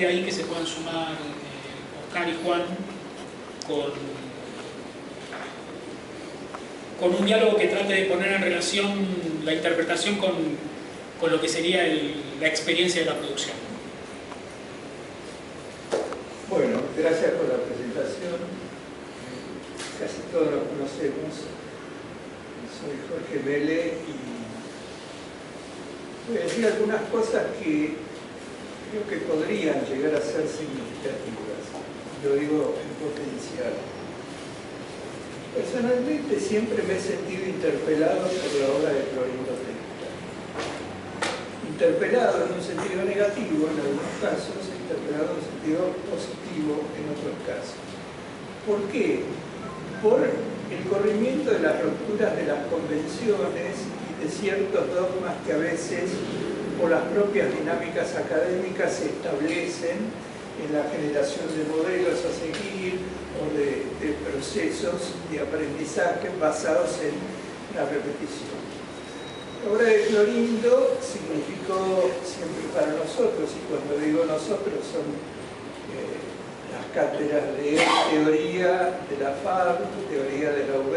de ahí que se puedan sumar Oscar y Juan con un diálogo que trate de poner en relación la interpretación con lo que sería la experiencia de la producción. Bueno, gracias por la presentación. Casi todos nos conocemos. Soy Jorge Mele y voy a decir algunas cosas que creo que podrían llegar a ser significativas. Lo digo en potencial. Personalmente siempre me he sentido interpelado por la obra de Clorindo Testa. Interpelado en un sentido negativo en algunos casos, interpelado en un sentido positivo en otros casos. ¿Por qué? Por el corrimiento de las rupturas de las convenciones y de ciertos dogmas que a veces, por las propias dinámicas académicas, se establecen en la generación de modelos a seguir o de procesos de aprendizaje basados en la repetición. La obra de Clorindo significó siempre para nosotros, y cuando digo nosotros son las cátedras de teoría de la FAB, teoría de la UB,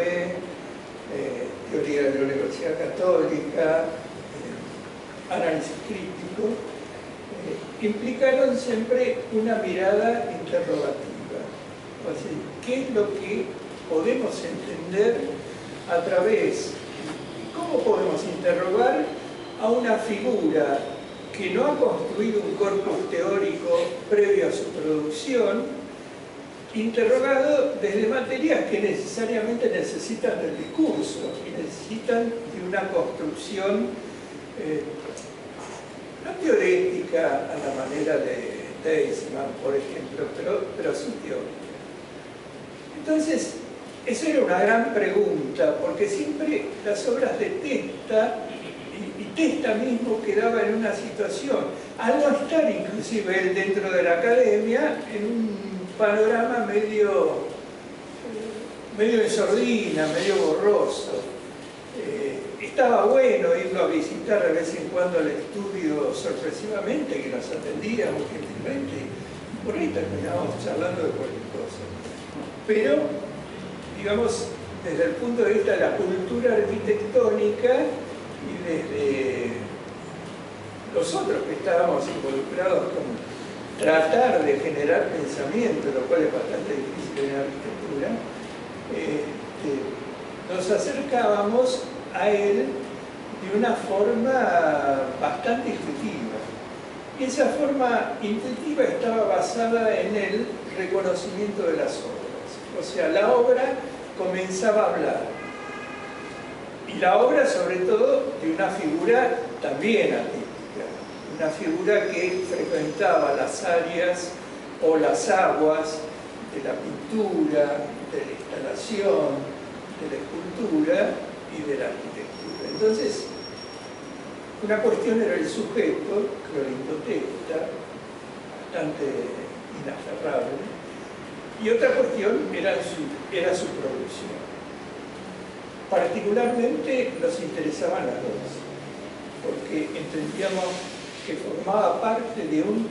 teoría de la Universidad Católica, análisis crítico, implicaron siempre una mirada interrogativa. O sea, ¿qué es lo que podemos entender a través, cómo podemos interrogar a una figura que no ha construido un corpus teórico previo a su producción, interrogado desde materias que necesariamente necesitan del discurso y necesitan de una construcción no teorética a la manera de Deisman, por ejemplo, pero sí teórica. Entonces, eso era una gran pregunta, porque siempre las obras de Testa y Testa mismo quedaba en una situación, al no estar inclusive él dentro de la academia, en un panorama medio en sordina, medio borroso. Estaba bueno irlo a visitar de vez en cuando al estudio sorpresivamente, que nos atendía muy gentilmente, y por ahí terminábamos charlando de cualquier cosa. Pero, digamos, desde el punto de vista de la cultura arquitectónica y desde nosotros que estábamos involucrados con tratar de generar pensamiento, lo cual es bastante difícil en la arquitectura, nos acercábamos a él de una forma bastante intuitiva. Y esa forma intuitiva estaba basada en el reconocimiento de las obras. O sea, la obra comenzaba a hablar. Y la obra, sobre todo, de una figura también artística. Una figura que frecuentaba las áreas o las aguas de la pintura, de la instalación, de la escultura y de la arquitectura. Entonces, una cuestión era el sujeto, Clorindo Testa, bastante inaferrable, y otra cuestión era su producción. Particularmente nos interesaban las dos, porque entendíamos que formaba parte de un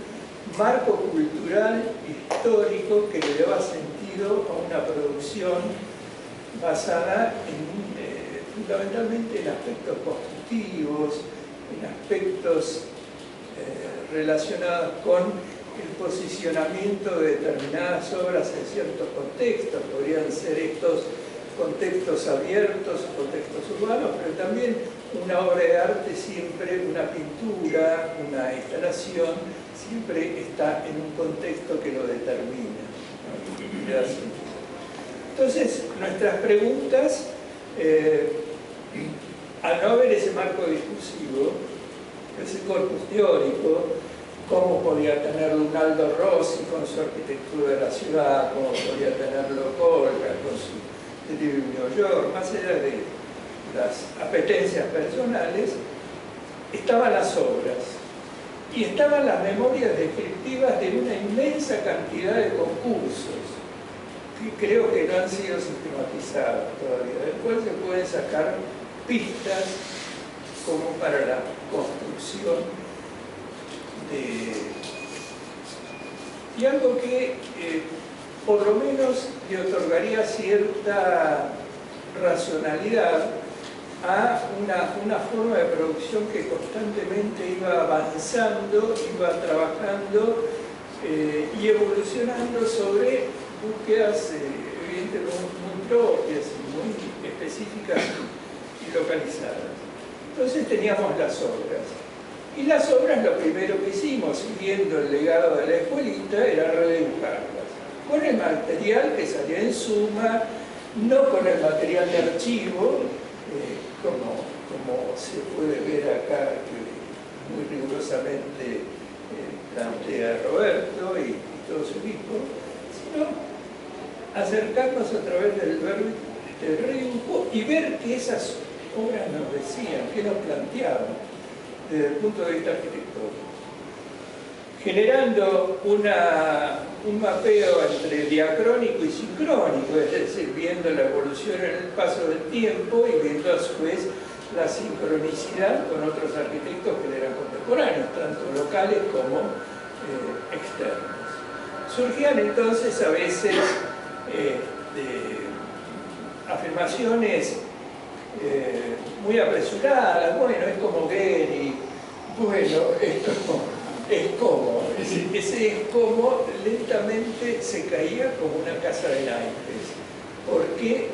marco cultural histórico que le daba sentido a una producción basada fundamentalmente en aspectos constructivos, en aspectos relacionados con el posicionamiento de determinadas obras en ciertos contextos. Podrían ser estos contextos abiertos o contextos urbanos, pero también una obra de arte siempre, una pintura, una instalación, siempre está en un contexto que lo determina, ¿no? Entonces, nuestras preguntas, al no haber ese marco discursivo, ese corpus teórico, cómo podía tenerlo un Aldo Rossi con su arquitectura de la ciudad, cómo podía tenerlo Colga con su Delirium New York, más allá de las apetencias personales, estaban las obras y estaban las memorias descriptivas de una inmensa cantidad de concursos que creo que no han sido sistematizados todavía, del cual se pueden sacar pistas como para la construcción y algo que por lo menos le otorgaría cierta racionalidad a una forma de producción que constantemente iba avanzando, iba trabajando y evolucionando sobre búsquedas evidentemente muy propias y muy específicas y localizadas. Entonces teníamos las obras. Y las obras, lo primero que hicimos, siguiendo el legado de la escuelita, era redibujarlas. Con el material que salía en suma, no con el material de archivo, como se puede ver acá, que muy rigurosamente plantea Roberto y todo su equipo, sino acercarnos a través del redibujo y ver qué esas obras nos decían, qué nos planteaban desde el punto de vista arquitectónico, generando un mapeo entre diacrónico y sincrónico, es decir, viendo la evolución en el paso del tiempo y viendo a su vez la sincronicidad con otros arquitectos que le eran contemporáneos, tanto locales como externos. Surgían entonces a veces afirmaciones muy apresuradas, bueno, es como Gehry, bueno, es como, ese es como lentamente se caía como una casa de naipes, porque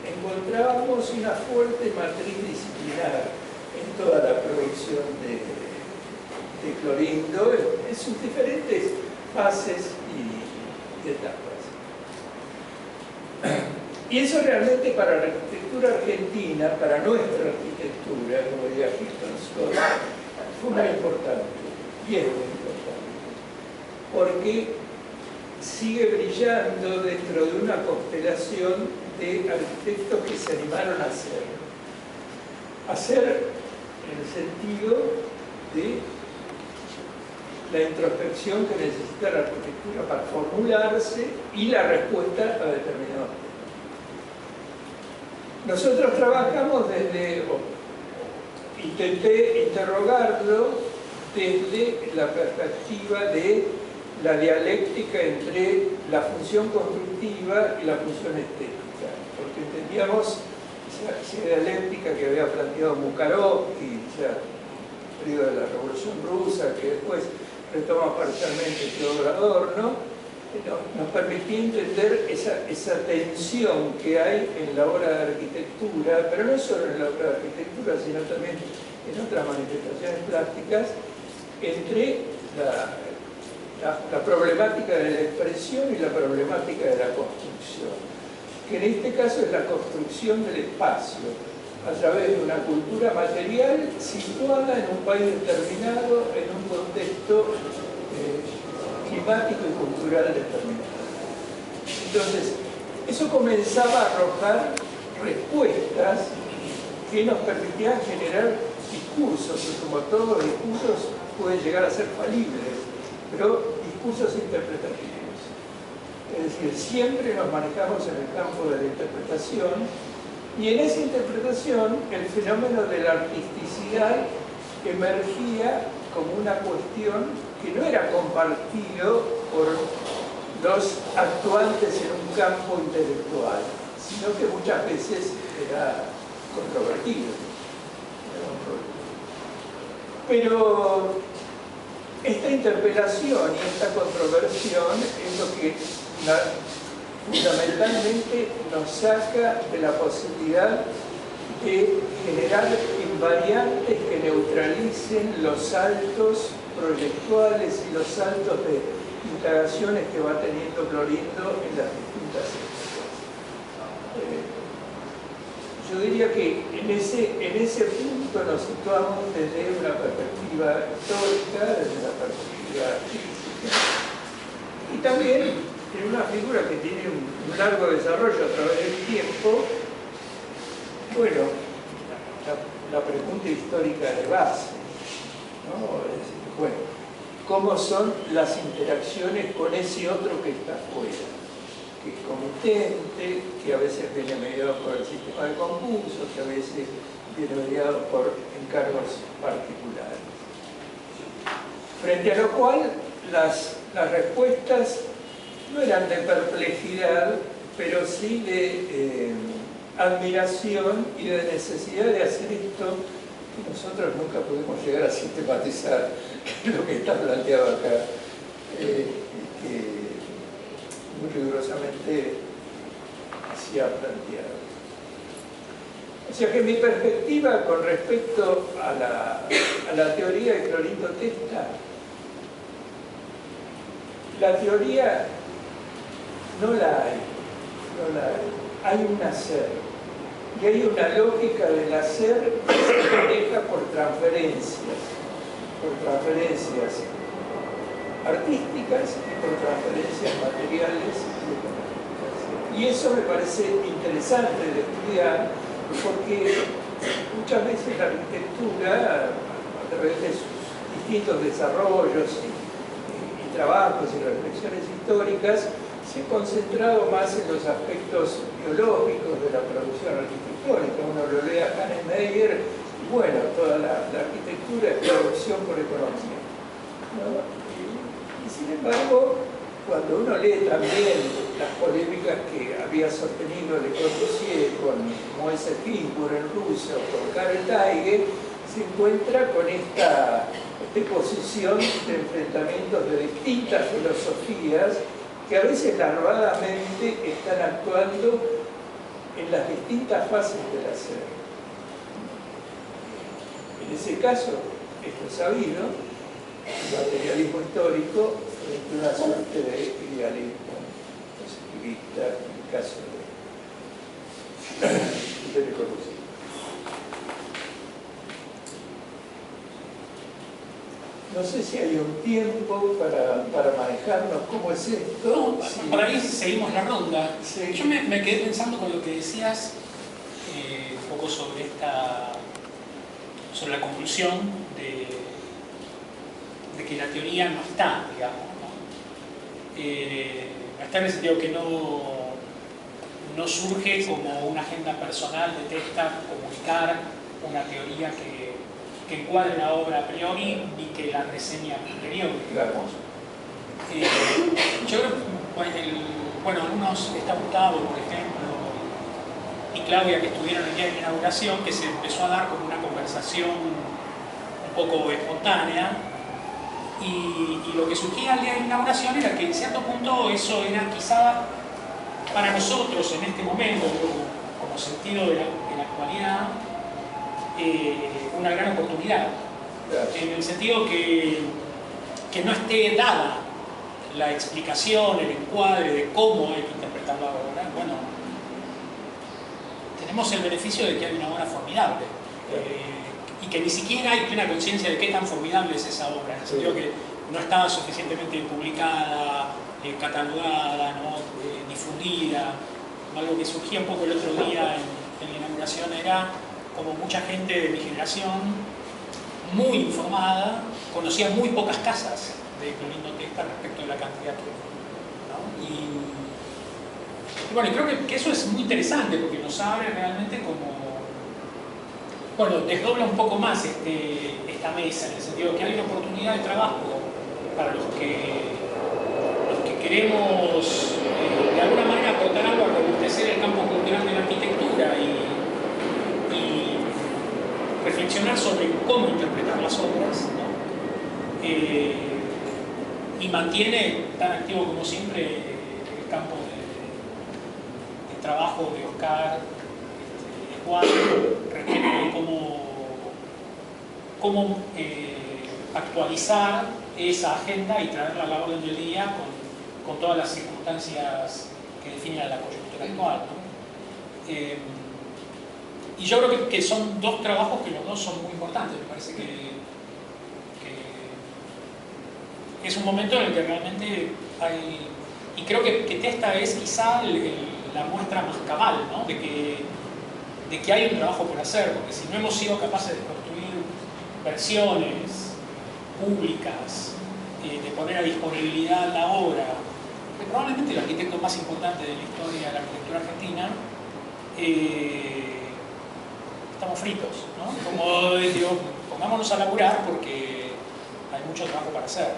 encontrábamos una fuerte matriz disciplinar en toda la producción de Clorindo, en sus diferentes fases y etapas. Y eso realmente para la arquitectura argentina, para nuestra arquitectura, como diría Hilton Scott, fue muy importante, y es muy importante, porque sigue brillando dentro de una constelación de arquitectos que se animaron a hacer en el sentido de la introspección que necesita la arquitectura para formularse y la respuesta a determinados temas. Nosotros trabajamos intenté interrogarlo desde la perspectiva de la dialéctica entre la función constructiva y la función estética, porque entendíamos esa dialéctica que había planteado Bukharovsky, el periodo de la Revolución Rusa, que después retoma parcialmente Theodor Adorno, nos permitía entender esa tensión que hay en la obra de arquitectura, pero no solo en la obra de arquitectura, sino también en otras manifestaciones plásticas, entre la problemática de la expresión y la problemática de la construcción, que en este caso es la construcción del espacio a través de una cultura material situada en un país determinado, en un contexto climático y cultural determinado. Entonces, eso comenzaba a arrojar respuestas que nos permitían generar discursos, que como todos los discursos pueden llegar a ser falibles, pero discursos interpretativos. Es decir, siempre nos manejamos en el campo de la interpretación, y en esa interpretación el fenómeno de la artisticidad emergía como una cuestión que no era compartido por los actuantes en un campo intelectual, sino que muchas veces era controvertido. Pero esta interpelación y esta controversión es lo que fundamentalmente nos saca de la posibilidad de generar invariantes que neutralicen los saltos proyectuales y los saltos de indagaciones que va teniendo Clorindo en las distintas épocas. Yo diría que en ese punto nos situamos desde una perspectiva histórica, desde la perspectiva artística, y también en una figura que tiene un largo desarrollo a través del tiempo. Bueno, la pregunta histórica de base, ¿no? Es decir, bueno, ¿cómo son las interacciones con ese otro que está afuera? Que es comitente, que a veces viene mediado por el sistema de concursos, que a veces viene mediado por encargos particulares. Frente a lo cual, las las respuestas no eran de perplejidad, pero sí de admiración y de necesidad de hacer esto que nosotros nunca podemos llegar a sistematizar, que es lo que está planteado acá, que muy rigurosamente se ha planteado. O sea que mi perspectiva con respecto a la teoría de Clorindo Testa, la teoría no la hay, hay un hacer. Y hay una lógica del hacer que se maneja por transferencias artísticas y por transferencias materiales y económicas. Y eso me parece interesante de estudiar, porque muchas veces la arquitectura, a través de sus distintos desarrollos y trabajos y reflexiones históricas, se ha concentrado más en los aspectos biológicos de la producción arquitectónica. Uno lo lee a Hannes Meyer y bueno, toda la arquitectura es producción por economía, ¿no? Y sin embargo, cuando uno lee también las polémicas que había sostenido Le Corbusier con Moise Ginsburg en Rusia o con Karl Teige, se encuentra con esta posición de enfrentamientos de distintas filosofías que a veces larvadamente están actuando en las distintas fases del hacer. En ese caso, esto es sabido, el materialismo histórico frente a una suerte de idealismo positivista, en el caso de Le Corbusier. No sé si hay un tiempo para manejarnos cómo es esto. No, sí. por ahí seguimos la ronda. Sí. Yo me quedé pensando con lo que decías un poco sobre la conclusión de que la teoría no está, digamos, ¿no? No está en el sentido que no surge como una agenda personal de Testa comunicar una teoría que encuadre la obra a priori ni que la reseña a priori, digamos. Yo creo que algunos, está Gustavo, por ejemplo, y Claudia, que estuvieron el día de la inauguración, que se empezó a dar como una conversación un poco espontánea, y lo que surgía el día de la inauguración era que en cierto punto eso era quizá para nosotros en este momento, como sentido de la actualidad, una gran oportunidad, en el sentido que no esté dada la explicación, el encuadre de cómo hay que interpretar la obra. Bueno, tenemos el beneficio de que hay una obra formidable y que ni siquiera hay plena conciencia de qué tan formidable es esa obra, en el sentido que no estaba suficientemente publicada, catalogada, ¿no? Difundida. Algo que surgía un poco el otro día en la inauguración era como mucha gente de mi generación, muy informada, conocía muy pocas casas de Clorindo Testa respecto de la cantidad que hay, ¿no? Y bueno, creo que eso es muy interesante porque nos abre realmente como... Bueno, desdobla un poco más esta mesa, en el sentido de que hay una oportunidad de trabajo para los que queremos de alguna manera aportar algo a robustecer el campo cultural de la arquitectura y reflexionar sobre cómo interpretar las obras, ¿no? Y mantiene tan activo como siempre el campo de trabajo de Oscar, de Juan, respecto de cómo actualizar esa agenda y traerla a la orden del día con todas las circunstancias que definen la coyuntura actual, ¿no? Y yo creo que son dos trabajos que los dos son muy importantes. Me parece que es un momento en el que realmente hay... Y creo que Testa es quizá la muestra más cabal, ¿no? de que hay un trabajo por hacer, porque si no hemos sido capaces de construir versiones públicas, de poner a disponibilidad la obra, que probablemente el arquitecto más importante de la historia de la arquitectura argentina, estamos fritos, ¿no? Como digo, pongámonos a laburar porque hay mucho trabajo para hacer.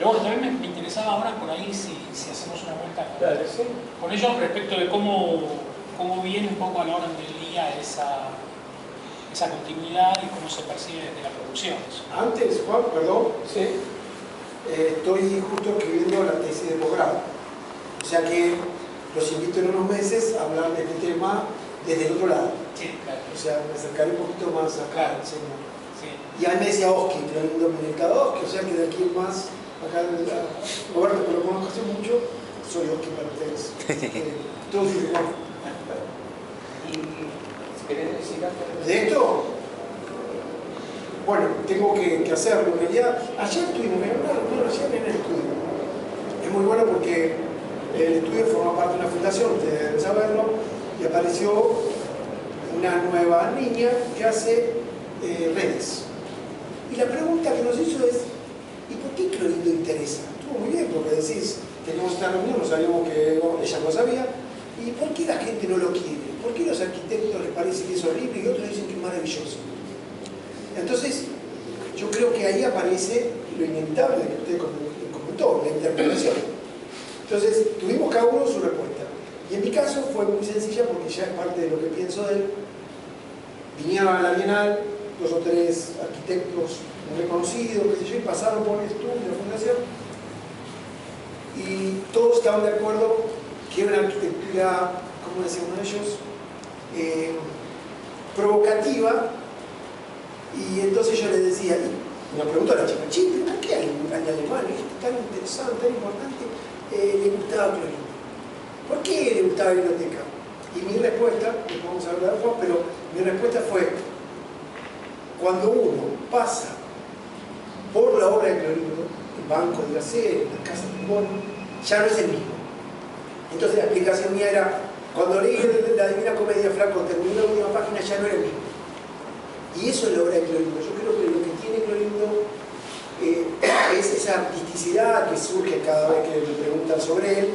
Pero bueno, también me interesaba ahora por ahí si hacemos una vuelta con ellos respecto de cómo viene un poco a la orden del día esa continuidad y cómo se percibe desde la producción. Antes, Juan, perdón, sí. Estoy justo escribiendo la tesis de posgrado. O sea que los invito en unos meses a hablar de este tema desde el otro lado. Sí, claro. O sea, me acercaré un poquito más acá. Claro. Sí. Y ahí me decía Oski, Clorindo Menelkadovsky, o sea que de aquí en más, acá Roberto, que lo conozco hace mucho, soy Oski para ustedes. Todos igual. ¿De esto? Bueno, tengo que hacerlo. En realidad, ayer estuvimos, ayer en el estudio. Es muy bueno porque el estudio forma parte de una fundación, ustedes deben saberlo, y apareció una nueva niña que hace redes. Y la pregunta que nos hizo es, ¿y por qué Clorindo interesa? Estuvo muy bien porque decís, tenemos esta reunión, no sabíamos que ella no sabía, ¿y por qué la gente no lo quiere? ¿Por qué los arquitectos les parece que es horrible y otros dicen que es maravilloso? Entonces, yo creo que ahí aparece lo inevitable que usted comentó, la interpretación. Entonces, tuvimos cada uno su respuesta. Y en mi caso fue muy sencilla porque ya es parte de lo que pienso de él. Vinieron a la Bienal 2 o 3 arquitectos muy reconocidos, qué sé yo, y pasaron por el estudio de la fundación. Y todos estaban de acuerdo que era una arquitectura, como decía uno de ellos, provocativa. Y entonces yo les decía, y me preguntó a la chica, che, ¿por qué al alemán es tan interesante, tan importante, le gustaba Clorindo? ¿Por qué le gustaba la biblioteca? Y mi respuesta, después vamos a hablar después, pero mi respuesta fue, cuando uno pasa por la obra de Clorindo, el banco de la sede, la casa de Bono, ya no es el mismo. Entonces la explicación mía era, cuando leí la Divina Comedia, Flaco, terminó la última página, ya no era el mismo. Y eso es la obra de Clorindo. Yo creo que lo que tiene Clorindo es esa artisticidad que surge cada vez que me preguntan sobre él,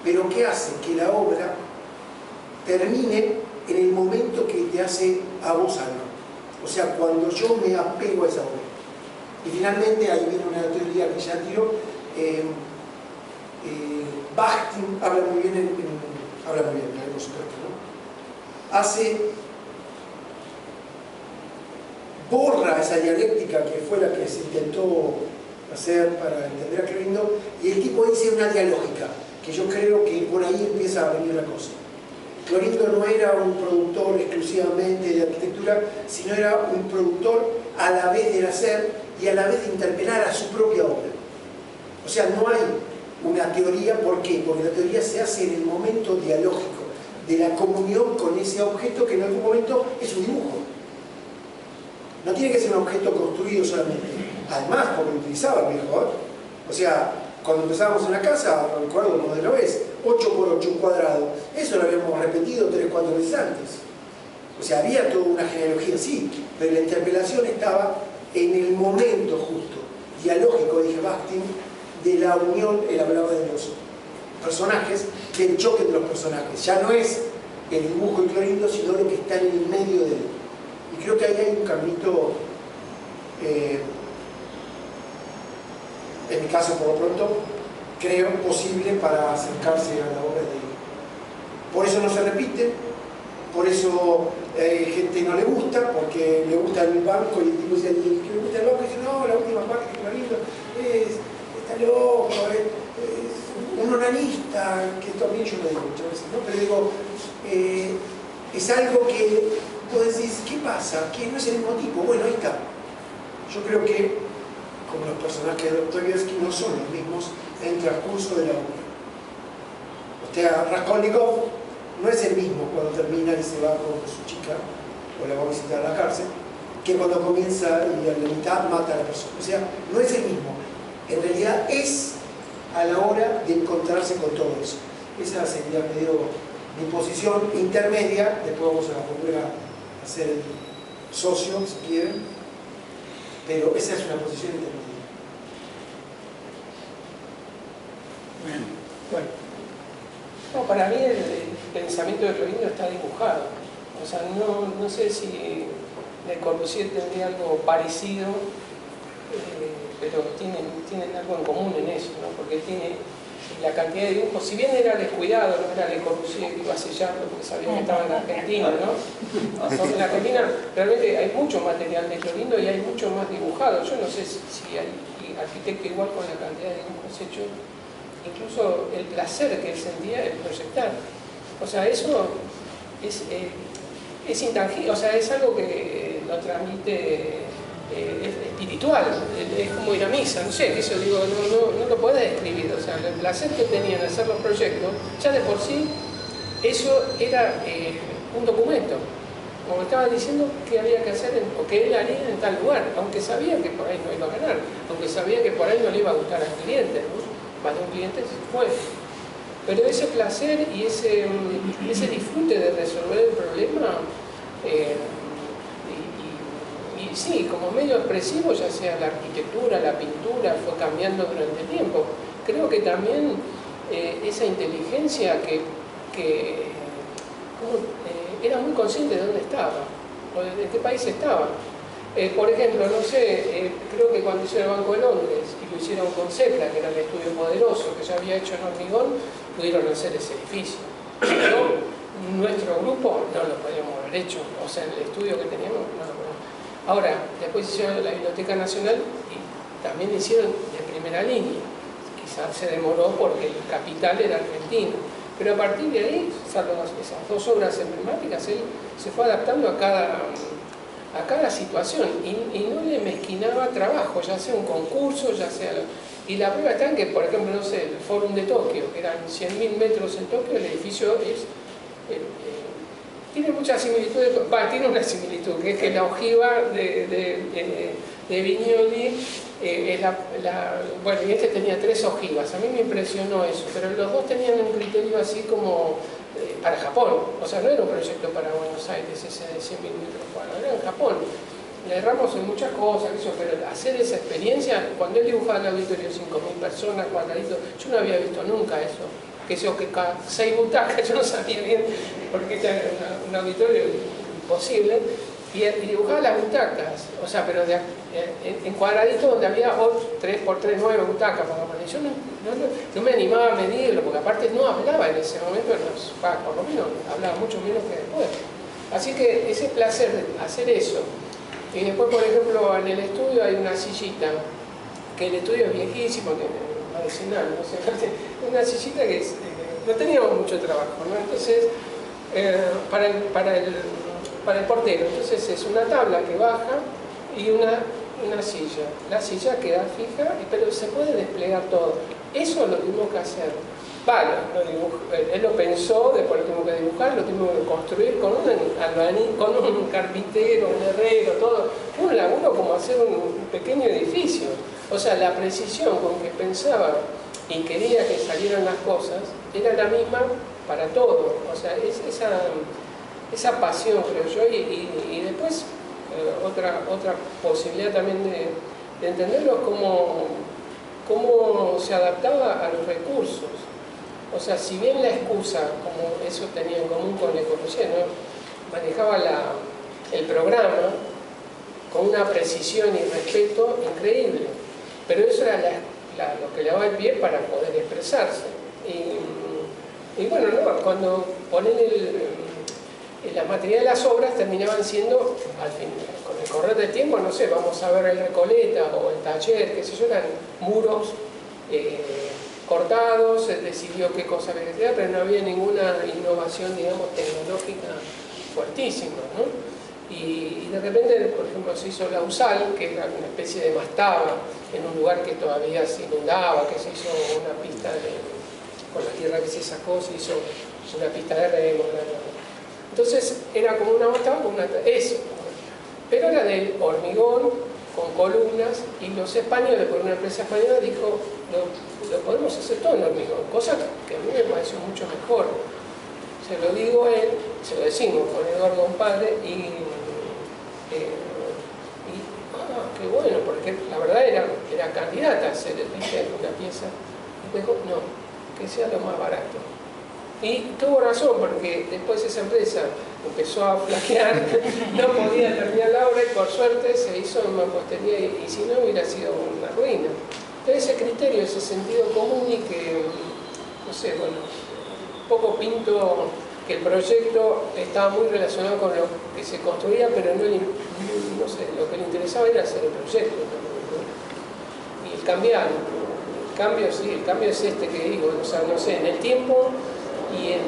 pero que hace que la obra termine en el momento que te hace a vos algo. O sea, cuando yo me apego a esa obra. Y finalmente, ahí viene una teoría que ya tiró, Bakhtin habla muy bien, por supuesto, ¿no? Borra esa dialéctica que fue la que se intentó hacer para entender a Clorindo, y el tipo dice una dialógica, que yo creo que por ahí empieza a venir la cosa. Clorindo no era un productor exclusivamente de arquitectura, sino era un productor a la vez del hacer y a la vez de interpelar a su propia obra. O sea, no hay una teoría, ¿por qué? Porque la teoría se hace en el momento dialógico, de la comunión con ese objeto que en algún momento es un dibujo. No tiene que ser un objeto construido solamente. Además, porque lo utilizaba el viejo. O sea, cuando empezábamos en la casa, no recuerdo como de la vez, 8 por 8, un cuadrado. Eso lo habíamos repetido 3 o 4 veces antes. O sea, había toda una genealogía, sí, pero la interpelación estaba en el momento justo, dialógico, dije Bakhtin, de la unión, él hablaba de los personajes, del choque de los personajes. Ya no es el dibujo y Clorindo, sino lo que está en el medio de él. Y creo que ahí hay un caminito, en mi caso por lo pronto, creo posible para acercarse a la obra de él. Por eso no se repite, por eso gente no le gusta, porque le gusta el banco y el tipo dice, ¿qué le gusta el banco? Y dice, no, la última parte que Clorindo está loco, es un onanista, que también yo lo digo muchas veces, ¿no? Pero digo, es algo que vos decís, ¿qué pasa? Que no es el mismo tipo. Bueno, ahí está. Yo creo que, como los personajes de Dostoyevsky no son los mismos en el transcurso de la obra. O sea, Raskolnikov no es el mismo cuando termina y se va con su chica, o la va a visitar a la cárcel, que cuando comienza y a la mitad mata a la persona. O sea, no es el mismo. En realidad es a la hora de encontrarse con todo eso. Esa sería medio mi posición intermedia. Después vamos a volver a hacer el socio, si quieren, pero esa es una posición intermedia. Bueno. No, para mí el pensamiento de Clorindo está dibujado. O sea, no sé si Le Corbusier tendría algo parecido, pero pero tienen algo en común en eso, ¿no? Porque tiene la cantidad de dibujos, si bien era descuidado, no era Le Corbusier que iba a sellarlo porque sabía que estaba en Argentina, ¿no? Porque en Argentina realmente hay mucho material de Clorindo y hay mucho más dibujado. Yo no sé si hay arquitecto igual con la cantidad de dibujos hechos, incluso el placer que él sentía de proyectar. O sea, eso es intangible, o sea, es algo que lo transmite espiritual, es como ir a misa, no sé, eso digo, no lo puedes describir, o sea, el placer que tenían de hacer los proyectos, ya de por sí, eso era un documento, como estaba diciendo que había que hacer, o que él haría en tal lugar, aunque sabía que por ahí no iba a ganar, aunque sabía que por ahí no le iba a gustar al cliente, ¿no? Más de un cliente fue. Pero ese placer y ese disfrute de resolver el problema, y sí, como medio expresivo, ya sea la arquitectura, la pintura, fue cambiando durante el tiempo. Creo que también esa inteligencia era muy consciente de dónde estaba, o de qué país estaba. Por ejemplo, no sé, creo que cuando hizo el Banco de Londres y lo hicieron con Sepla, que era el estudio poderoso que ya había hecho en hormigón, pudieron hacer ese edificio. Pero nuestro grupo no lo podíamos haber hecho, o sea, el estudio que teníamos no lo podíamos. Ahora, después hicieron la Biblioteca Nacional y también hicieron de primera línea. Quizás se demoró porque el capital era argentino. Pero a partir de ahí, salvo esas dos obras emblemáticas, él se fue adaptando a cada situación y no le mezquinaba trabajo, ya sea un concurso, ya sea... Y la prueba está en que, por ejemplo, no sé, el Fórum de Tokio, que eran 100.000 metros en Tokio, el edificio tiene muchas similitudes, tiene una similitud, que es que la ojiva de Vignoli, bueno, y este tenía 3 ojivas, a mí me impresionó eso, pero los dos tenían un criterio así como para Japón, o sea, no era un proyecto para Buenos Aires ese de 100.000 metros cuadrados, era en Japón. Le erramos en muchas cosas, pero hacer esa experiencia, cuando él dibujaba el auditorio 5.000 personas, cuadraditos, yo no había visto nunca eso. Que 6 butacas, yo no sabía bien, porque era un auditorio imposible, y dibujaba las butacas, o sea, pero en cuadraditos donde había 3x3, 9 butacas, yo no me animaba a medirlo, porque aparte no hablaba en ese momento, por lo menos hablaba mucho menos que después. Así que ese placer de hacer eso. Y después, por ejemplo, en el estudio hay una sillita, que el estudio es viejísimo, medicinal, no sé, una sillita que no teníamos mucho trabajo, ¿no? Entonces, para el portero, entonces es una tabla que baja y una silla. La silla queda fija, pero se puede desplegar todo. Eso lo tuvimos que hacer. Vale, él lo pensó, después lo tuvimos que dibujar, lo tuvimos que construir con un albañil, con un carpintero, un herrero, todo. Un laburo como hacer un pequeño edificio. O sea, la precisión con que pensaba y quería que salieran las cosas era la misma para todo. O sea, es esa pasión, creo yo, y después otra posibilidad también de entenderlo es cómo se adaptaba a los recursos. O sea, si bien la excusa, como eso tenía en común con Le Corbusier, ¿no? Manejaba el programa con una precisión y respeto increíble, pero eso era lo que le daba el pie para poder expresarse. Y bueno, ¿no? Cuando ponen la mayoría de las obras terminaban siendo, al fin, con el correr del tiempo, no sé, vamos a ver el Recoleta o el Taller, qué sé yo, eran muros cortados, se decidió qué cosa había que crear, pero no había ninguna innovación, digamos, tecnológica fuertísima, ¿no? Y de repente, por ejemplo, se hizo la USAL, que era una especie de mastaba, en un lugar que todavía se inundaba, que se hizo una pista con la tierra que se sacó, se hizo una pista de remo. Entonces era como una mastaba, pero era de hormigón, con columnas, y los españoles, por una empresa española, dijo, lo podemos hacer todo en hormigón, cosa que a mí me pareció mucho mejor. Se lo digo a él, se lo decimos con Eduardo Compadre, qué bueno, porque la verdad era candidata a hacer una pieza. Y dijo, no, que sea lo más barato. Y tuvo razón, porque después esa empresa empezó a flaquear, no podía terminar la obra y por suerte se hizo en mampostería y si no hubiera sido una ruina. Entonces ese criterio, ese sentido común y que, no sé, bueno, un poco pinto que el proyecto estaba muy relacionado con lo que se construía, pero no sé, lo que le interesaba era hacer el proyecto, ¿no? Y el cambiar, el cambio sí, el cambio es este que digo, o sea, no sé, en el tiempo y en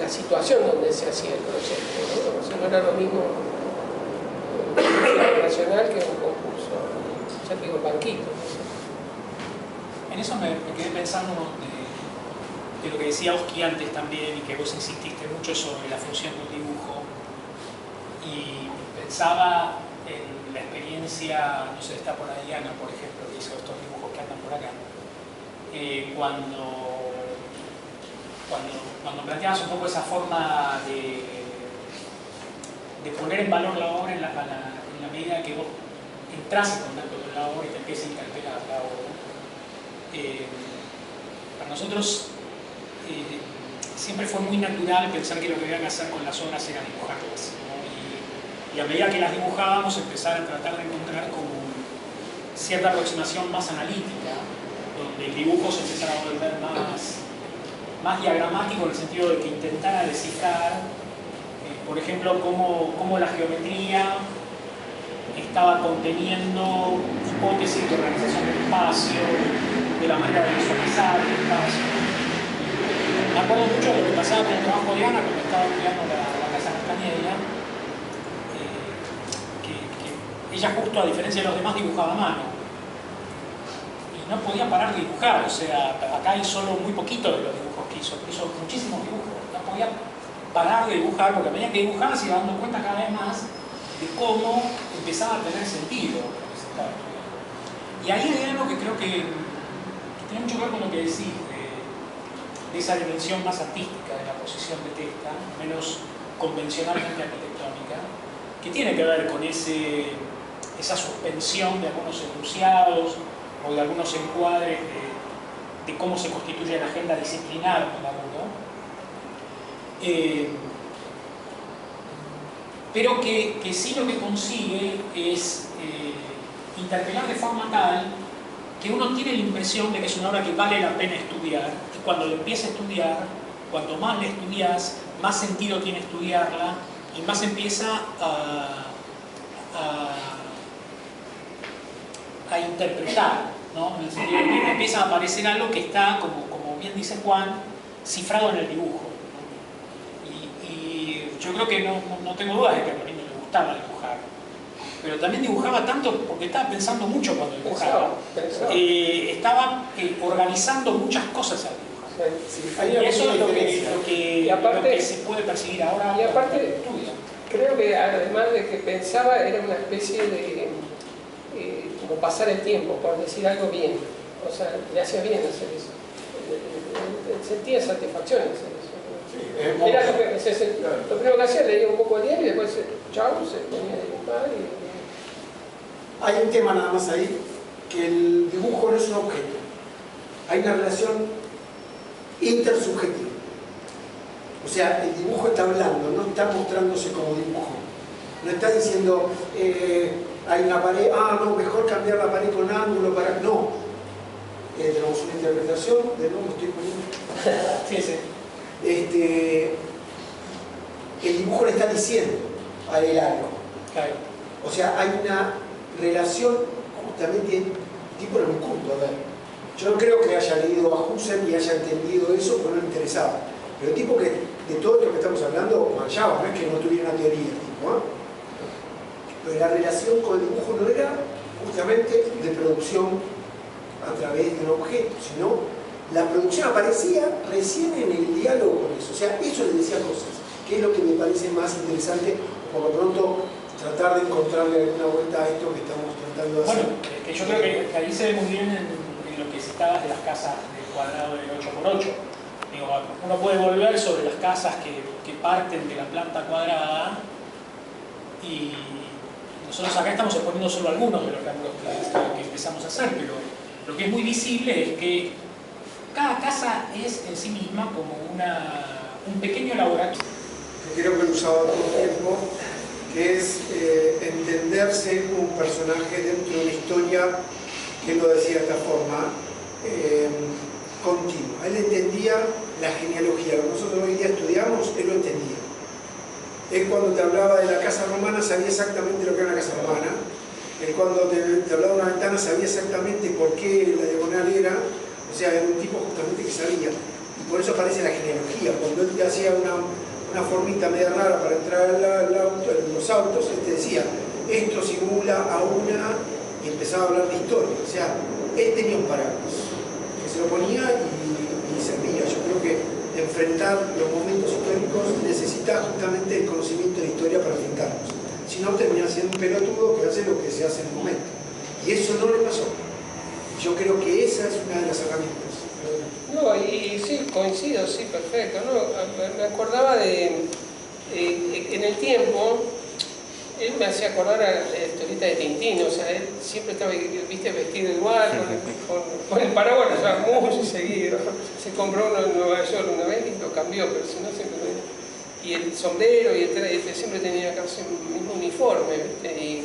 la situación donde se hacía el proyecto, ¿no? O sea, no era lo mismo un concurso nacional que un concurso, ya te digo, banquito, ¿no? En eso me quedé pensando de lo que decía Oski antes también, y que vos insististe mucho sobre la función del dibujo, y pensaba en la experiencia, no sé, está por ahí Ana, por ejemplo, que hizo estos dibujos que andan por acá, cuando planteabas un poco esa forma de poner en valor la obra en la medida que vos entras en contacto con la obra y te empieza a interpelar la obra. Para nosotros siempre fue muy natural pensar que lo que había que hacer con las obras era dibujarlas, ¿no? Y a medida que las dibujábamos empezar a tratar de encontrar como cierta aproximación más analítica, donde el dibujo se empezara a volver más diagramático en el sentido de que intentara descifrar, por ejemplo, cómo la geometría estaba conteniendo hipótesis de organización del espacio, de la manera de visualizar el espacio. Me acuerdo mucho de lo que pasaba con el trabajo de Ana cuando estaba estudiando la Casa Castañeda, que ella justo, a diferencia de los demás, dibujaba a mano. Y no podía parar de dibujar, o sea, acá hay solo muy poquito de los dibujos que hizo muchísimos dibujos. No podía parar de dibujar, porque a medida que dibujaba se iba dando cuenta cada vez más de cómo empezaba a tener sentido. Y ahí hay algo que creo que tiene mucho que ver con lo que decís, de esa dimensión más artística de la posición de Testa, menos convencionalmente arquitectónica, que tiene que ver con esa suspensión de algunos enunciados o de algunos encuadres de cómo se constituye la agenda disciplinar del laburo. Pero que sí lo que consigue es interpelar de forma tal que uno tiene la impresión de que es una obra que vale la pena estudiar, y cuando lo empieza a estudiar, cuanto más la estudias, más sentido tiene estudiarla y más empieza a interpretar, ¿no? En el sentido de que empieza a aparecer algo que está, como bien dice Juan, cifrado en el dibujo. Y yo creo que no tengo dudas de que a Marino le gustaba dibujar, pero también dibujaba tanto porque estaba pensando mucho cuando dibujaba. Estaba organizando muchas cosas al dibujar. Sí, y eso es lo que se puede percibir ahora. Y aparte, creo que además de que pensaba, era una especie de como pasar el tiempo, por decir algo bien. O sea, le hacía bien hacer eso. Sentía satisfacción en hacer eso. Sí, era lo primero que hacía, leía un poco de diario y después chau, se ponía a dibujar. Hay un tema nada más ahí, que el dibujo no es un objeto. Hay una relación intersubjetiva. O sea, el dibujo está hablando, no está mostrándose como dibujo. No está diciendo, hay una pared, no, mejor cambiar la pared con ángulo para... No. Tenemos una interpretación, de nuevo estoy poniendo... Sí, sí. El dibujo le está diciendo a él algo. Claro. O sea, hay una relación justamente tipo en un punto. A ver, yo no creo que haya leído a Husserl y haya entendido eso porque no le interesaba. Pero el tipo que de todo esto que estamos hablando manchaba, no es que no tuviera una teoría, tipo, pero la relación con el dibujo no era justamente de producción a través de un objeto, sino la producción aparecía recién en el diálogo con eso. O sea, eso le decía cosas, que es lo que me parece más interesante, por lo pronto tratar de encontrarle alguna vuelta a esto que estamos tratando de hacer. Bueno, que yo creo que ahí se ve muy bien en lo que citabas de las casas de cuadrado de 8×8. Digo, uno puede volver sobre las casas que parten de la planta cuadrada, y nosotros acá estamos exponiendo solo algunos de los ejemplos que empezamos a hacer, pero lo que es muy visible es que cada casa es en sí misma como un pequeño laboratorio que creo que lo usaba todo el tiempo, que es entenderse como un personaje dentro de una historia, que él lo decía de esta forma, continua. Él entendía la genealogía. Lo que nosotros hoy día estudiamos, él lo entendía. Él cuando te hablaba de la casa romana sabía exactamente lo que era una casa romana. Él cuando te hablaba de una ventana sabía exactamente por qué la diagonal era. O sea, era un tipo justamente que sabía. Y por eso aparece la genealogía. Cuando él te hacía una formita media rara para entrar en los autos, él te decía, esto simula a una, y empezaba a hablar de historia. O sea, él tenía un paraguas que se lo ponía y servía. Yo creo que enfrentar los momentos históricos necesita justamente el conocimiento de la historia para enfrentarlos. Si no, termina siendo un pelotudo que hace lo que se hace en el momento. Y eso no le pasó. Yo creo que esa es una de las herramientas. No, y sí, coincido, sí, perfecto. No, me acordaba de, en el tiempo, él me hacía acordar a la historieta de Tintín, o sea, él siempre estaba, viste, vestido igual, con el paraguas lo usaba mucho y seguido. Se compró uno en Nueva York una vez y lo cambió, pero si no siempre lo... Y el sombrero, y siempre tenía casi el mismo uniforme, ¿viste? Y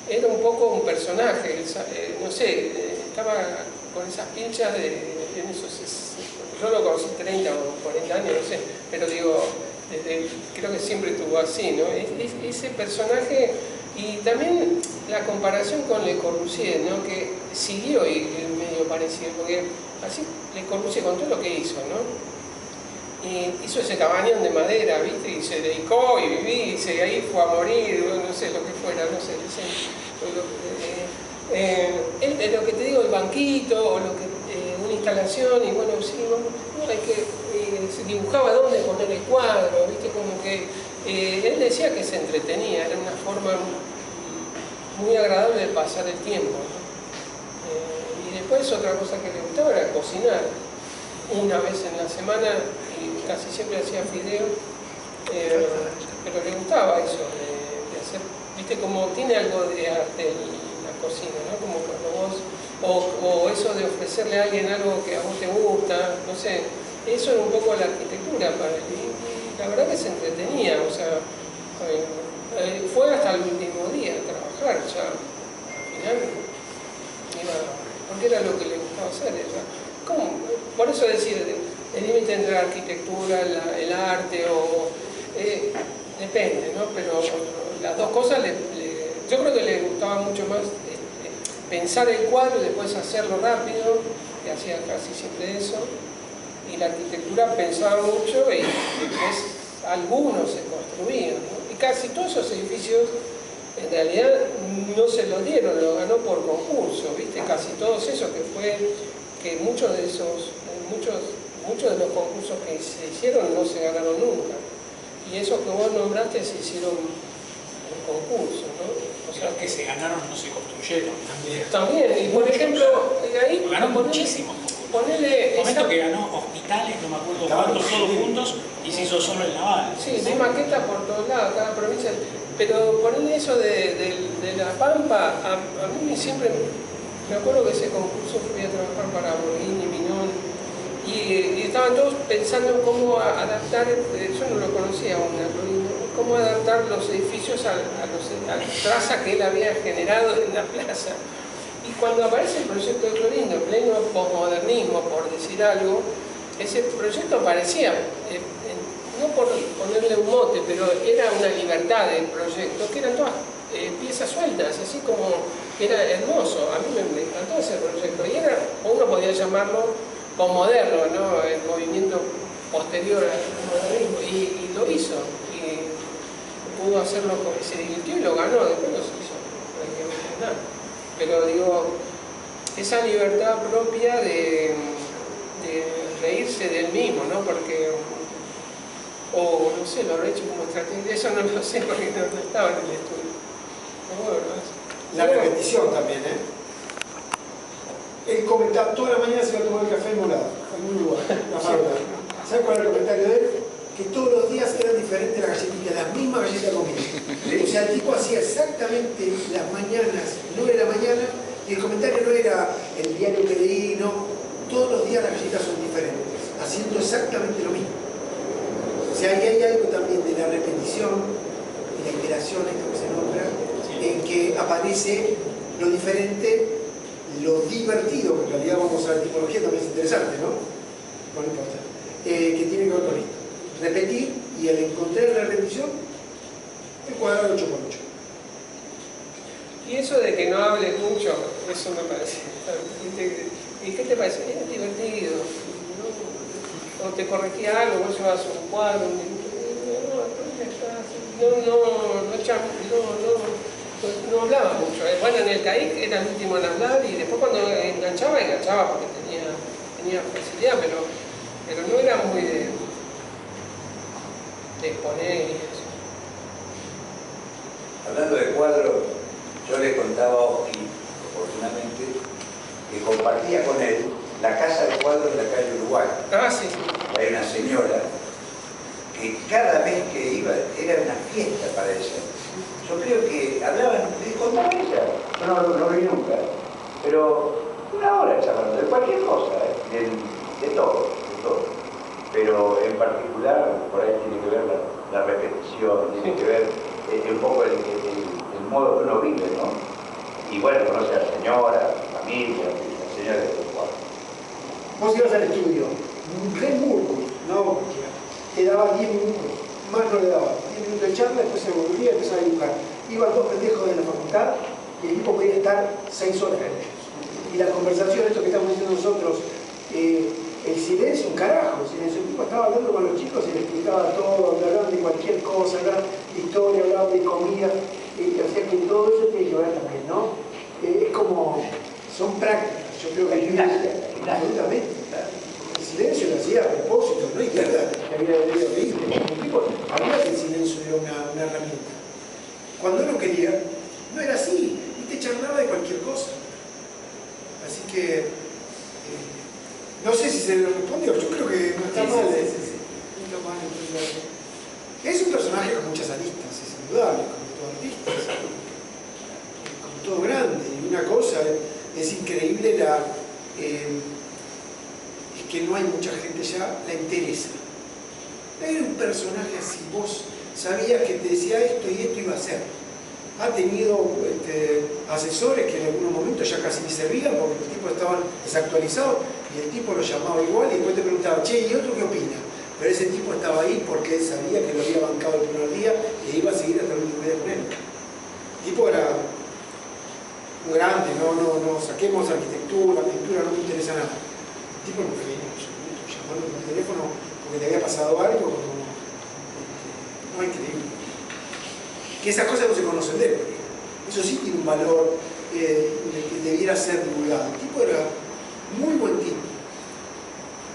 era un poco un personaje, no sé, estaba con esas pinchas en esos... Yo lo conocí 30 o 40 años, no sé, pero digo... creo que siempre estuvo así, ¿no? Ese personaje, y también la comparación con Le Corbusier, ¿no? Que siguió y medio parecido, porque así Le Corbusier con todo lo que hizo, ¿no? Y hizo ese cabañón de madera, ¿viste? Y se dedicó y viví, y ahí fue a morir, no sé, lo que fuera, no sé. Lo que te digo, el banquito, o lo que, una instalación, y bueno, sí, bueno, hay que... se dibujaba dónde poner el cuadro, ¿viste? Como que él decía que se entretenía, era una forma muy agradable de pasar el tiempo, ¿no? Y después otra cosa que le gustaba era cocinar, una vez en la semana, y casi siempre hacía fideo, pero le gustaba eso de hacer, ¿viste? Como tiene algo de arte en la cocina, ¿no? Como cuando vos, o eso de ofrecerle a alguien algo que a vos te gusta, no sé. Eso era un poco la arquitectura para él, y la verdad que se entretenía, o sea, fue hasta el último día a trabajar, ya al final porque era lo que le gustaba hacer. Por eso decir, el límite entre la arquitectura, el arte, depende, ¿no? Pero las dos cosas, yo creo que le gustaba mucho más pensar el cuadro y después hacerlo rápido, que hacía casi siempre eso. Y la arquitectura pensaba mucho y después algunos se construían, ¿no? Y casi todos esos edificios en realidad no se lo dieron, lo ganó por concurso, ¿viste? Casi todos esos que muchos de los concursos que se hicieron no se ganaron nunca. Y esos que vos nombraste se hicieron en concurso, ¿no? O sea, los que se ganaron no se construyeron también. También, y por ejemplo, ahí ganó muchísimos. Ponele el momento que ganó hospitales, no me acuerdo cuántos, todos juntos, y se hizo solo el naval. Sí, hay maquetas por todos lados, cada provincia. Pero ponele eso de La Pampa, a mí siempre, me acuerdo que ese concurso fui a trabajar para Borghini, Minón, y estaban todos pensando en cómo adaptar, yo no lo conocía aún, cómo adaptar los edificios a la traza que él había generado en la plaza. Y cuando aparece el proyecto de Clorindo, en pleno posmodernismo, por decir algo, ese proyecto parecía, no por ponerle un mote, pero era una libertad del proyecto, que eran todas piezas sueltas, así como era hermoso. A mí me encantó ese proyecto, y era, uno podía llamarlo posmoderno, ¿no? El movimiento posterior al modernismo, y lo hizo, y pudo hacerlo, se divirtió y lo ganó, después no se hizo prácticamente nada. Pero digo, esa libertad propia de reírse del mismo, ¿no? Porque, o no sé, lo habré hecho como estrategia, eso no lo sé porque no estaba en el estudio. Pero bueno, la repetición también, ¿eh? Él comentaba, toda la mañana se iba a tomar el café en un lado, en un lugar, la fábrica. ¿Sabes cuál era el comentario de él? Que todos los días eran diferentes las galletitas, las mismas galletas comidas. O sea, el tipo hacía exactamente las mañanas, 9 de la mañana, y el comentario no era el diario que leí, no. Todos los días las galletas son diferentes, haciendo exactamente lo mismo. O sea, ahí hay algo también de la repetición, de la iteración, esto que se nombra, en que aparece lo diferente, lo divertido, que en realidad vamos a la tipología también es interesante, ¿no? No importa. Que tiene que ver con esto. Repetir y al encontrar la repetición, el cuadrado 8×8. Y eso de que no hables mucho, eso me parece. ¿Y qué te parece? Es divertido. ¿No? O te corregía algo, vos llevas un cuadro, un dibujo. No hablaba mucho. Bueno, en el CAIC era el último en hablar y después cuando enganchaba porque tenía facilidad, pero no era muy de exponer y eso. Hablando de cuadros, yo le contaba a Oski, oportunamente, que compartía con él la casa de cuadros de la calle Uruguay. Ah, sí. Hay una señora que cada vez que iba era una fiesta para ella. Yo creo que hablaban, le contaba ella, yo no vi nunca, pero una hora charlando de cualquier cosa, de todo. Pero en particular, por ahí tiene que ver la repetición, tiene que ver un poco el modo que uno vive, ¿no? Y bueno, conoce a la señora, la familia, la señora de los cuadros. Vos ibas al estudio, re murco, no, te daba 10 minutos, más no le daba, 10 minutos de charla, después se volvía y empezaba a dibujar. Iban dos pendejos de la facultad y el tipo podía estar 6 horas con ellos. Y la conversación, esto que estamos diciendo nosotros, el silencio, un carajo, el silencio. El tipo estaba hablando con los chicos y les explicaba todo, hablaban de cualquier cosa, hablaban de historia, hablaban de comida, o sea que todo eso tiene que ver también, ¿no? Es como, son prácticas, yo creo que absolutamente. El silencio lo hacía a propósito, ¿no? Y que había horrible. El tipo hablaba que el silencio era una herramienta. Cuando no quería, no era así, y te charlaba de cualquier cosa. Así que, no sé si se le respondió, yo creo que no está mal. Sí. No está mal. Es un personaje con muchas aristas, es indudable, como todo artista, como todo grande. Y una cosa, es increíble es que no hay mucha gente ya, la interesa. Era un personaje así, vos sabías que te decía esto y esto iba a ser. Ha tenido asesores que en algunos momentos ya casi ni servían porque los tipos estaban desactualizados y el tipo lo llamaba igual y después te preguntaba, che, ¿y otro qué opina? Pero ese tipo estaba ahí porque él sabía que lo había bancado el primer día y iba a seguir hasta el último día con él. El tipo era un grande, no saquemos arquitectura, pintura, no me interesa nada. El tipo no fue llamando por teléfono porque le había pasado algo, no, increíble. Que esas cosas no se conocen de él. Eso sí tiene un valor que debiera ser divulgado. El tipo era muy buen tipo.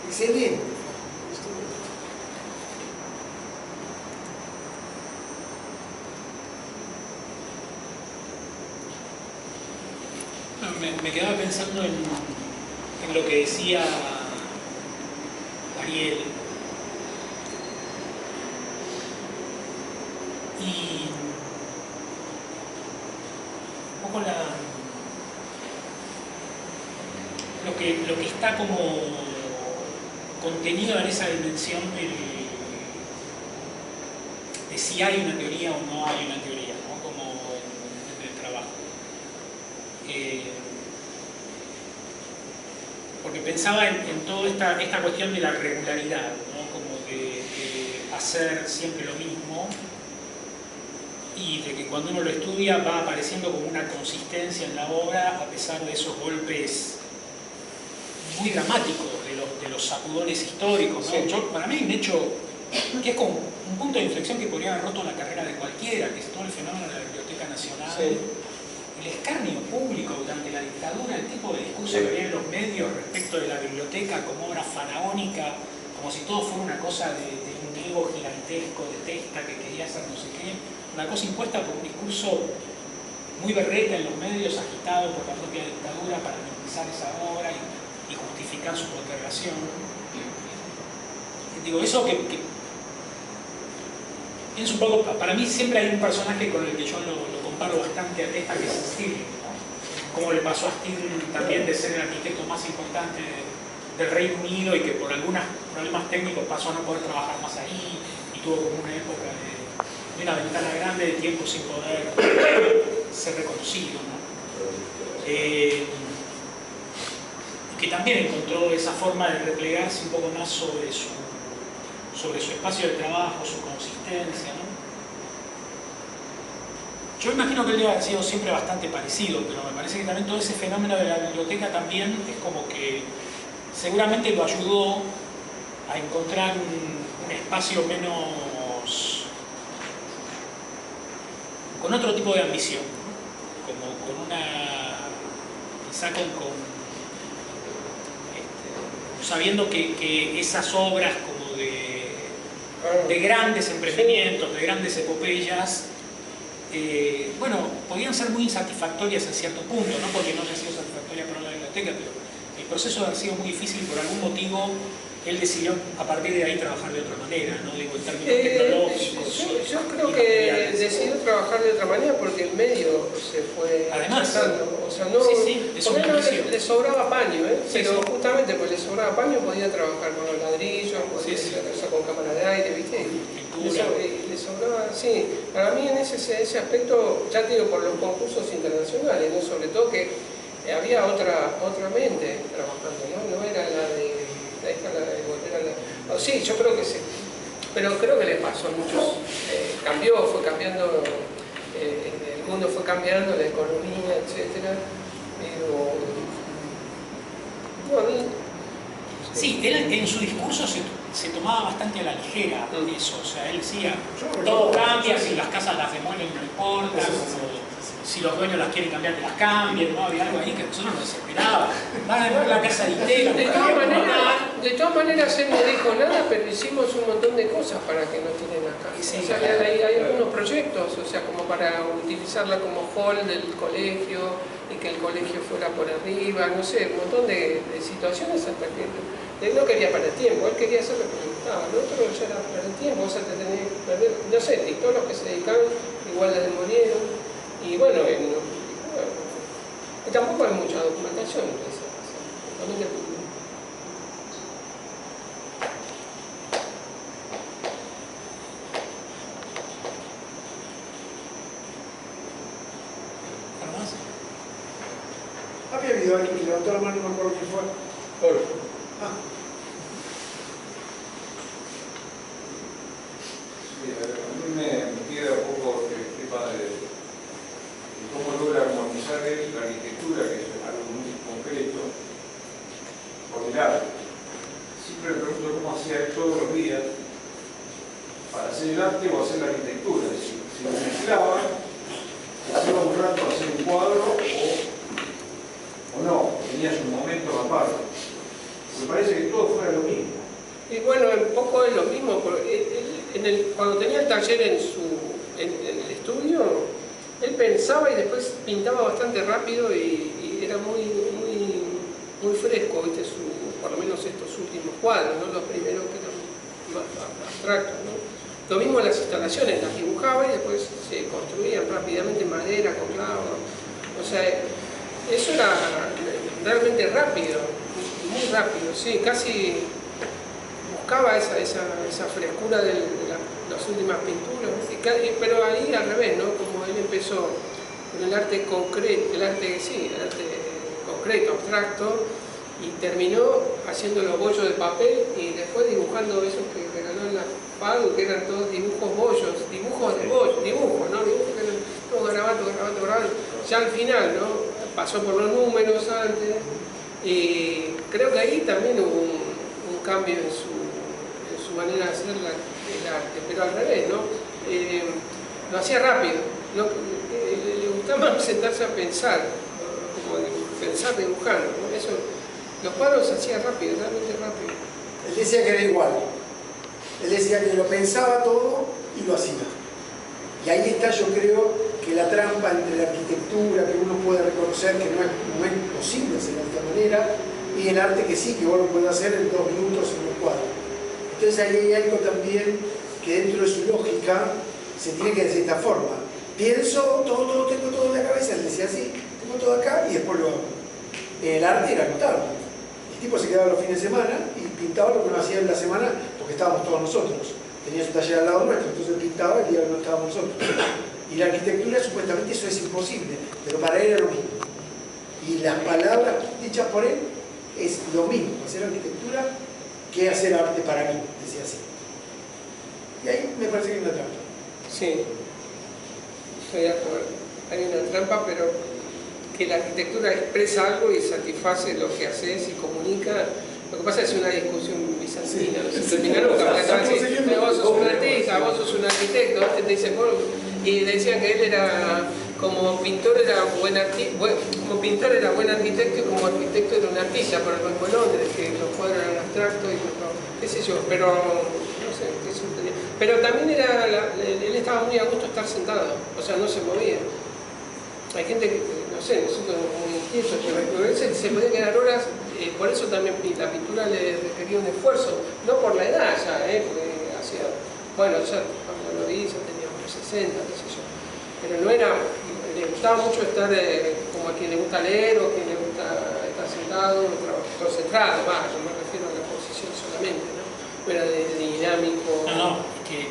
Excelente. Me quedaba pensando en lo que decía Ariel. Y un poco lo que está como contenido en esa dimensión de si hay una teoría o no hay una teoría, ¿no? Como en el trabajo. Porque pensaba en toda esta cuestión de la regularidad, ¿no? Como de hacer siempre lo mismo y de que cuando uno lo estudia va apareciendo como una consistencia en la obra a pesar de esos golpes muy dramáticos de los sacudones históricos, ¿no? Sí. Para mí hay un hecho que es como un punto de inflexión que podría haber roto la carrera de cualquiera, que es todo el fenómeno de la Biblioteca Nacional. Sí. El escarnio público durante la dictadura, el tipo de discurso que había en los medios respecto de la biblioteca como obra faraónica, como si todo fuera una cosa de un ego gigantesco, de testa que quería hacer no sé qué, una cosa impuesta por un discurso muy berreta en los medios, agitado por la propia dictadura para minimizar esa obra y justificar su postergación. Digo, eso que pienso un poco, para mí siempre hay un personaje con el que yo lo comparo bastante a Testa, que es Stirling, ¿no? Como le pasó a Stirling también de ser el arquitecto más importante del Reino Unido y que por algunos problemas técnicos pasó a no poder trabajar más ahí y y tuvo como una época de una ventana grande de tiempo sin poder ser reconocido, ¿no? Que también encontró esa forma de replegarse un poco más sobre su espacio de trabajo, su consistencia, ¿no? Yo imagino que él debe haber sido siempre bastante parecido, pero me parece que también todo ese fenómeno de la biblioteca también es como que seguramente lo ayudó a encontrar un espacio menos... con otro tipo de ambición, ¿no? Como con una... quizá sabiendo que esas obras como de grandes emprendimientos, de grandes epopeyas, bueno, podían ser muy insatisfactorias en cierto punto, no porque no haya sido satisfactoria para la biblioteca, pero el proceso de haber sido muy difícil y por algún motivo él decidió a partir de ahí trabajar de otra manera, ¿no? Digo, en términos tecnológicos. Yo creo que decidió trabajar de otra manera porque el medio se fue achacando. O sea, no, porque le sobraba paño, pero justamente pues le sobraba paño podía trabajar con los ladrillos, podía hacer eso con cámara de aire, ¿viste? Le sobraba, sí. Para mí en ese aspecto, ya te digo, por los concursos internacionales, ¿no? Sobre todo que había otra mente trabajando, ¿no? No era la de... Sí, yo creo que sí, pero creo que le pasó a muchos, fue cambiando, el mundo fue cambiando, la economía, etc. Sí, él en su discurso se tomaba bastante a la ligera eso, o sea, él decía, todo cambia, si las casas las demuelen no importa, si los dueños las quieren cambiar, que las cambien, ¿no? Había algo ahí que a nosotros nos desesperaba. Van a demoler la casa de Itela. De todas maneras, él no dijo nada, pero hicimos un montón de cosas para que no tienen acá. Sí, o sea, hay algunos proyectos, o sea, como para utilizarla como hall del colegio y que el colegio fuera por arriba, no sé, un montón de situaciones hasta que él no quería perder tiempo, él quería hacer lo que le gustaba, el otro ya era perder tiempo, o sea, te tenés que perder, no sé, y todos los que se dedicaron igual la demolieron. Y bueno, y tampoco hay mucha documentación de eso. Había habido alguien que levantó la mano, no me acuerdo quién fue. Sí, a mí me queda un poco el tema de cómo logra armonizar él la arquitectura, que es algo muy concreto, con el arte. Siempre me pregunto cómo hacía él todos los días para hacer el arte o hacer la arquitectura. Si lo mezclaba, hacía un rato hacer un cuadro o no, tenía sus momentos aparte. Me parece que todo fuera lo mismo. Y bueno, un poco es lo mismo. Cuando tenía el taller en el estudio, él pensaba y después pintaba bastante rápido y era muy fresco, ¿viste? Por lo menos estos últimos cuadros, ¿no? Los primeros que eran más abstractos, ¿no? Lo mismo las instalaciones, las dibujaba y después se construían rápidamente en madera, con clavos. O sea, eso era realmente rápido, muy rápido, sí, casi buscaba esa frescura de las últimas pinturas, pero ahí al revés, ¿no? Como él empezó con el arte concreto, el arte concreto, abstracto, y terminó haciendo los bollos de papel y después dibujando esos que regaló en la FADU, que eran todos dibujos bollos, dibujos de bollos, dibujos, ¿no? Dibujos que eran todos garabatos. Ya al final, ¿no? Pasó por los números antes, y creo que ahí también hubo un cambio en su manera de hacer el arte, pero al revés, ¿no? Lo hacía rápido, le gustaba más sentarse a pensar, como pensar dibujando, ¿no? Eso, los cuadros se hacía rápido, realmente rápido. Él decía que era igual, él decía que lo pensaba todo y lo hacía. Y ahí está, yo creo, que la trampa entre la arquitectura, que uno puede reconocer que no es posible hacerlo de esta manera, y el arte que sí, que vos lo podés hacer en 2 minutos en un cuadro. Entonces ahí hay algo también que dentro de su lógica se tiene que decir de esta forma. Pienso, todo, tengo todo en la cabeza, él decía así, tengo todo acá y después lo hago. El arte era notable. El tipo se quedaba los fines de semana y pintaba lo que no hacía en la semana porque estábamos todos nosotros. tenía su taller al lado nuestro, entonces él pintaba el día que no estábamos nosotros. Y la arquitectura, supuestamente eso es imposible, pero para él era lo mismo. Y las palabras dichas por él es lo mismo, hacer arquitectura que hacer arte para mí, decía así. Y ahí me parece que hay una trampa. Sí, estoy de acuerdo. Hay una trampa, pero que la arquitectura expresa algo y satisface lo que haces y comunica. Lo que pasa es una discusión bizantina, no se termina nunca, porque te van a decir, pero vos sos un artista, vos sos un arquitecto, te dicen, y decían que él era, como pintor era buen artista, como pintor era buen arquitecto y como arquitecto era un artista, por el mismo Londres, que los cuadros eran abstractos y qué sé yo, pero no sé, qué sé yo. Pero también era, él estaba muy a gusto estar sentado, o sea, no se movía. Hay gente que, no sé, nosotros muy inquietos, pero él se podía quedar horas, por eso también la pintura le requería un esfuerzo, no por la edad ya, porque hacía, bueno, ya cuando lo vi ya tenía unos 60, qué sé yo, pero no era, le gustaba mucho estar como a quien le gusta leer o a quien le gusta estar sentado, concentrado, yo me refiero a la posición solamente, ¿no? No era de dinámico. No, es que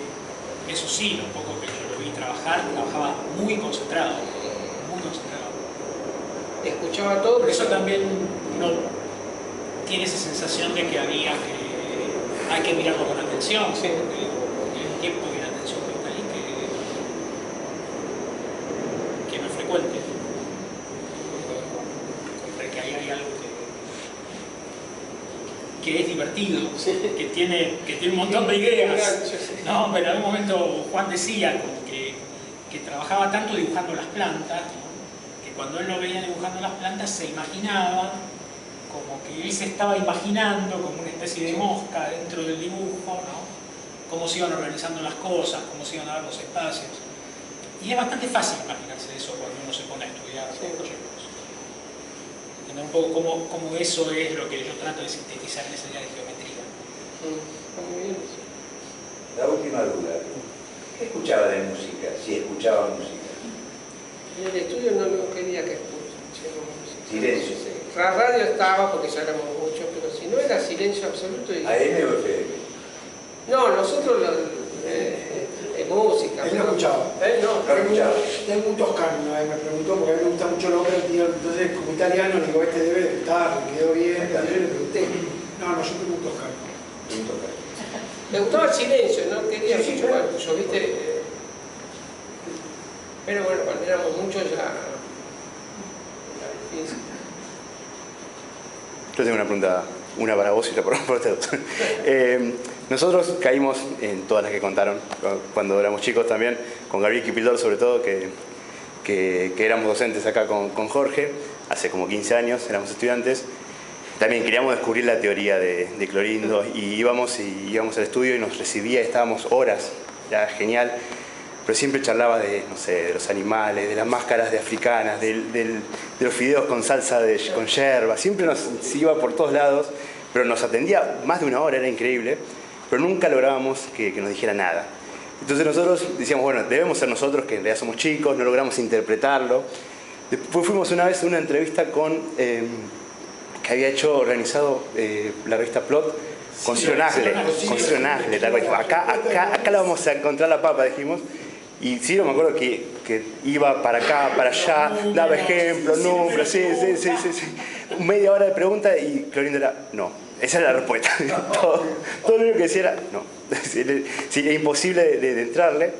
eso sí, lo poco que yo lo vi trabajar, trabajaba muy concentrado. Escuchaba todo, por eso también uno tiene esa sensación de que hay que mirarlo con atención, sí. El tiempo y la atención que está ahí que no es frecuente. Que ahí hay algo que es divertido, sí. que tiene un montón de ideas. No, pero en algún momento Juan decía que trabajaba tanto dibujando las plantas, ¿no? Cuando él lo veía dibujando las plantas se imaginaba como que él se estaba imaginando como una especie de mosca dentro del dibujo, ¿no? Cómo se iban organizando las cosas, cómo se iban a dar los espacios. Y es bastante fácil imaginarse eso cuando uno se pone a estudiar proyectos. Entender un poco cómo eso es lo que yo trato de sintetizar en esa idea de geometría. La última duda. ¿Qué escuchaba de música? Si escuchaba música. En el estudio no quería que escuchemos música. Silencio. Sí. La radio estaba porque ya éramos muchos, pero si no era silencio absoluto. Y... ¿AM o FM? No, nosotros música. Él no escuchaba. No escuchaba. Tengo un toscano, me preguntó, porque a mí me gusta mucho la ópera, entonces como italiano, le digo, este debe de gustar, me quedó bien, yo le pregunté. No, yo tengo un toscano. Me gustaba el silencio, no quería mucho barullo, ¿viste? Pero bueno, cuando éramos muchos ya era difícil. Yo tengo una pregunta, una para vos y otra para ustedes. Nosotros caímos en todas las que contaron, cuando éramos chicos también, con Gabriel Kipildor sobre todo, que éramos docentes acá con Jorge, hace como 15 años, éramos estudiantes. También queríamos descubrir la teoría de Clorindo y íbamos al estudio y nos recibía, estábamos horas, era genial. Pero siempre charlaba de, no sé, de los animales, de las máscaras de africanas, de los fideos con salsa con yerba, siempre se iba por todos lados, pero nos atendía más de una hora, era increíble, pero nunca lográbamos que nos dijera nada. Entonces nosotros decíamos, bueno, debemos ser nosotros, que en realidad somos chicos, no logramos interpretarlo. Después fuimos una vez a una entrevista que había organizado la revista Plot, con Ciro Nasle, acá la vamos a encontrar la papa, dijimos. Y Ciro me acuerdo que iba para acá, para allá, daba ejemplos, números, sí. Media hora de pregunta y Clorindo era, no. Esa era la respuesta. Todo lo único que decía era, no. Era imposible de entrarle.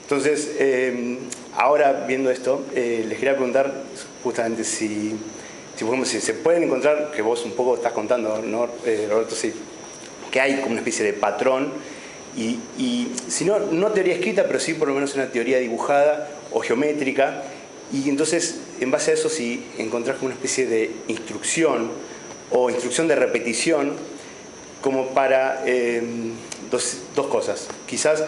Entonces, ahora viendo esto, les quería preguntar justamente si se pueden encontrar, que vos un poco estás contando, ¿no, Roberto? Sí, que hay como una especie de patrón. Y si no teoría escrita, pero sí por lo menos una teoría dibujada o geométrica, y entonces en base a eso si encontrás como una especie de instrucción o instrucción de repetición como para dos cosas, quizás